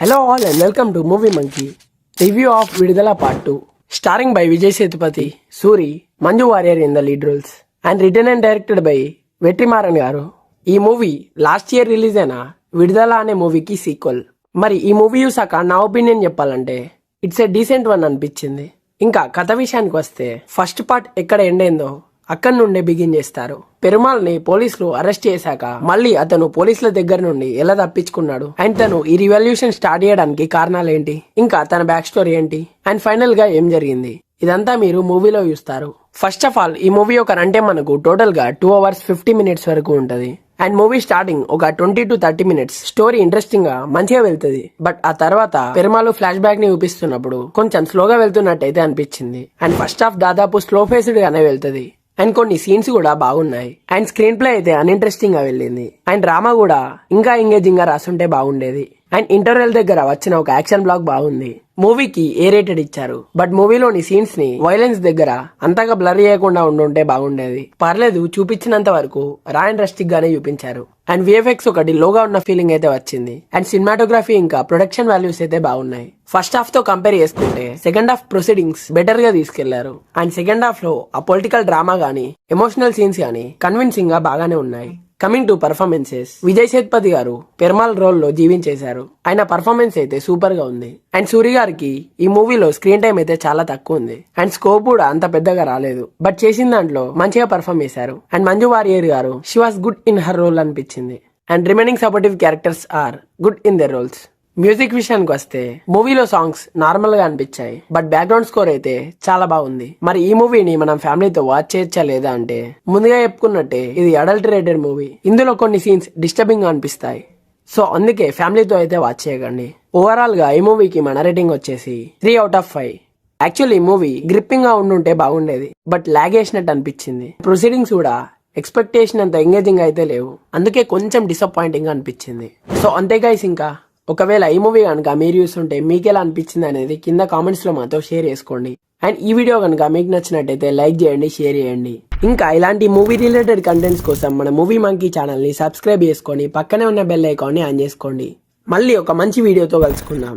Hello all and welcome to Movie Monkey. Review of Vidudala Part 2. Starring by Vijay Sethupathi, Suri, Manju Warrier in the lead roles. And written and directed by Vetrimaran Garu. ఈ movie last year release అయిన విడుదల అనే మూవీకి sequel. మరి ఈ movie చూసాక నా opinion చెప్పాలంటే ఇట్స్ ఏ డీసెంట్ వన్ అనిపించింది. ఇంకా కథ విషయానికి వస్తే ఫస్ట్ పార్ట్ ఎక్కడ ఎండ్ అయిందో అక్కడి నుండే బిగిన్ చేస్తారు. పెరుమాల్ ని పోలీసులు అరెస్ట్ చేశాక మళ్ళీ అతను పోలీసుల దగ్గర నుండి ఎలా తప్పించుకున్నాడు అండ్ తను ఈ రివల్యూషన్ స్టార్ట్ చేయడానికి కారణాలు ఏంటి, ఇంకా తన బ్యాక్ స్టోరీ ఏంటి అండ్ ఫైనల్ గా ఏం జరిగింది, ఇదంతా మీరు మూవీలో చూస్తారు. ఫస్ట్ ఆఫ్ ఆల్ ఈ మూవీ ఒక అంటే మనకు టోటల్ గా 2 hours 50 minutes వరకు ఉంటది. అండ్ మూవీ స్టార్టింగ్ ఒక 20 to 30 minutes స్టోరీ ఇంట్రెస్టింగ్ గా మంచిగా వెళ్తుంది. బట్ ఆ తర్వాత పెరుమాలు ఫ్లాష్ బ్యాక్ ని చూపిస్తున్నప్పుడు కొంచెం స్లోగా వెళ్తున్నట్టయితే అనిపించింది. అండ్ ఫస్ట్ హాఫ్ దాదాపు స్లో ఫేస్డ్ గానే వెళ్తుంది. అండ్ కొన్ని సీన్స్ కూడా బాగున్నాయి. అండ్ స్క్రీన్ ప్లే అయితే అన్ఇంట్రెస్టింగ్ గా వెళ్ళింది. అండ్ డ్రామా కూడా ఇంకా ఎంగేజింగ్ గా రాసుంటే బాగుండేది. అండ్ ఇంటర్వెల్ దగ్గర వచ్చిన ఒక యాక్షన్ బ్లాక్ బాగుంది. మూవీకి ఏ రేటెడ్ ఇచ్చారు, బట్ మూవీలోని సీన్స్ ని వైలెన్స్ దగ్గర అంతగా బ్లర్ చేయకుండా ఉండుంటే బాగుండేది. పర్లేదు, చూపించినంత వరకు రా అండ్ రస్టిక్ గానే చూపించారు. అండ్ విఎఫ్ఎక్స్ ఒకటి లోగా ఉన్న ఫీలింగ్ అయితే వచ్చింది. అండ్ సినిమాటోగ్రఫీ ఇంకా ప్రొడక్షన్ వాల్యూస్ అయితే బాగున్నాయి. ఫస్ట్ హాఫ్ తో కంపేర్ చేసుకుంటే సెకండ్ హాఫ్ ప్రొసీడింగ్స్ బెటర్ గా తీసుకెళ్లారు. అండ్ సెకండ్ హాఫ్ లో ఆ పొలిటికల్ డ్రామా గానీ ఎమోషనల్ సీన్స్ గానీ కన్విన్సింగ్ గా బాగానే ఉన్నాయి. Coming to performances, Vijay Sethupathi గారు పెరుమాల్ రోల్ లో జీవించేశారు. ఆయన పర్ఫార్మెన్స్ అయితే సూపర్ గా ఉంది. అండ్ సూరి గారికి ఈ మూవీలో స్క్రీన్ టైం అయితే చాలా తక్కువ ఉంది. అండ్ స్కోప్ కూడా అంత పెద్దగా రాలేదు, బట్ చేసిన దాంట్లో మంచిగా పర్ఫార్మ్ చేశారు. అండ్ మంజు వారియర్ గారు she was good in her role అనిపించింది. And remaining supportive characters are good in their roles. Music విషయానికి వస్తే మూవీలో సాంగ్స్ నార్మల్ గా అనిపించాయి, బట్ బ్యాక్గ్రౌండ్ స్కోర్ అయితే చాలా బాగుంది. మరి ఈ మూవీని మనం ఫ్యామిలీతో వాచ్ చేయొచ్చా లేదా అంటే ముందుగా చెప్పుకున్నట్టే ఇది అడల్టరేటెడ్ మూవీ. ఇందులో కొన్ని సీన్స్ డిస్టర్బింగ్ గా అనిపిస్తాయి. సో అందుకే ఫ్యామిలీతో అయితే వాచ్ చేయకండి. ఓవరాల్ గా ఈ మూవీకి మన రేటింగ్ వచ్చేసి 3 out of 5. యాక్చువల్లీ ఈ మూవీ గ్రిప్పింగ్ గా ఉండుంటే బాగుండేది, బట్ లాగ్ వేసినట్టు అనిపించింది. ప్రొసీడింగ్స్ కూడా ఎక్స్పెక్టేషన్ అంత ఎంగేజింగ్ అయితే లేవు, అందుకే కొంచెం డిసప్పాయింటింగ్ గా అనిపించింది. సో అంతే గైస్, ఇంకా ఒకవేళ ఈ మూవీ కనుక మీరు చూస్తుంటే మీకు ఎలా అనిపించింది అనేది కింద కామెంట్స్ లో మాతో షేర్ చేసుకోండి. అండ్ ఈ వీడియో కనుక మీకు నచ్చినట్టయితే లైక్ చేయండి, షేర్ చేయండి. ఇంకా ఇలాంటి మూవీ రిలేటెడ్ కంటెంట్స్ కోసం మన మూవీ మంకీ ఛానల్ ని సబ్స్క్రైబ్ చేసుకొని పక్కనే ఉన్న బెల్ ఐకాన్ ని ఆన్ చేసుకోండి. మళ్ళీ ఒక మంచి వీడియోతో కలుసుకుందాం.